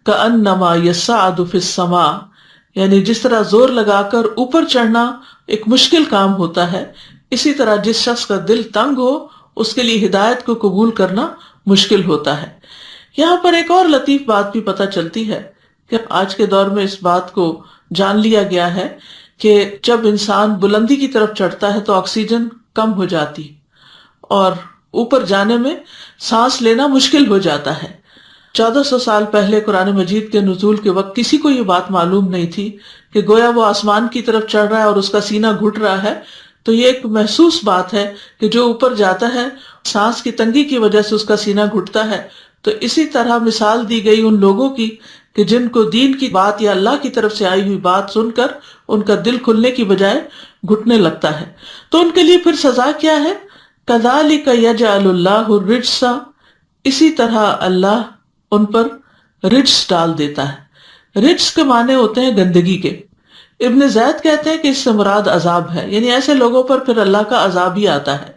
کأنما یصعد فی السماء، یعنی جس طرح زور لگا کر اوپر چڑھنا ایک مشکل کام ہوتا ہے، اسی طرح جس شخص کا دل تنگ ہو اس کے لیے ہدایت کو قبول کرنا مشکل ہوتا ہے۔ یہاں پر ایک اور لطیف بات بھی پتہ چلتی ہے کہ آج کے دور میں اس بات کو جان لیا گیا ہے کہ جب انسان بلندی کی طرف چڑھتا ہے تو آکسیجن کم ہو جاتی اور اوپر جانے میں سانس لینا مشکل ہو جاتا ہے۔ 1400 سال پہلے قرآن مجید کے نزول کے وقت کسی کو یہ بات معلوم نہیں تھی کہ گویا وہ آسمان کی طرف چڑھ رہا ہے اور اس کا سینہ گھٹ رہا ہے، تو یہ ایک محسوس بات ہے کہ جو اوپر جاتا ہے سانس کی تنگی کی وجہ سے اس کا سینہ گھٹتا ہے۔ تو اسی طرح مثال دی گئی ان لوگوں کی کہ جن کو دین کی بات یا اللہ کی طرف سے آئی ہوئی بات سن کر ان کا دل کھلنے کی بجائے گھٹنے لگتا ہے، تو ان کے لیے پھر سزا کیا ہے؟ کذالک یجعل اللہ الرجس، اسی طرح اللہ ان پر رجس ڈال دیتا ہے۔ رجس کے معنی ہوتے ہیں گندگی کے۔ ابن زید کہتے ہیں کہ اس سے مراد عذاب ہے، یعنی ایسے لوگوں پر پھر اللہ کا عذاب ہی آتا ہے۔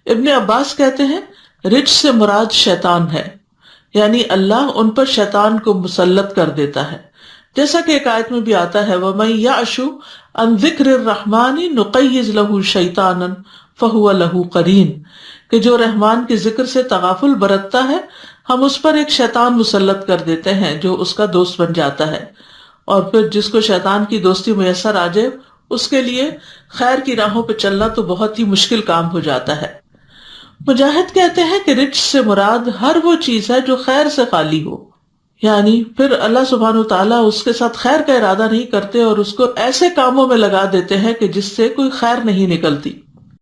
ابن عباس کہتے ہیں رجس سے مراد شیطان ہے، یعنی اللہ ان پر شیطان کو مسلط کر دیتا ہے، جیسا کہ ایک آیت میں بھی آتا ہے وَمَن يَعْشُ عَن ذِكْرِ الرَّحْمَنِ نُقَيِّضْ لَهُ شَيْطَانًا فَهُوَ لَهُ قَرِينٌ، کہ جو رحمان کے ذکر سے تغافل برتتا ہے ہم اس پر ایک شیطان مسلط کر دیتے ہیں جو اس کا دوست بن جاتا ہے، اور پھر جس کو شیطان کی دوستی میسر آ جائے اس کے لیے خیر کی راہوں پہ چلنا تو بہت ہی مشکل کام ہو جاتا ہے۔ مجاہد کہتے ہیں کہ رجس سے مراد ہر وہ چیز ہے جو خیر سے خالی ہو، یعنی پھر اللہ سبحانہ وتعالیٰ اس کے ساتھ خیر کا ارادہ نہیں کرتے اور اس کو ایسے کاموں میں لگا دیتے ہیں کہ جس سے کوئی خیر نہیں نکلتی۔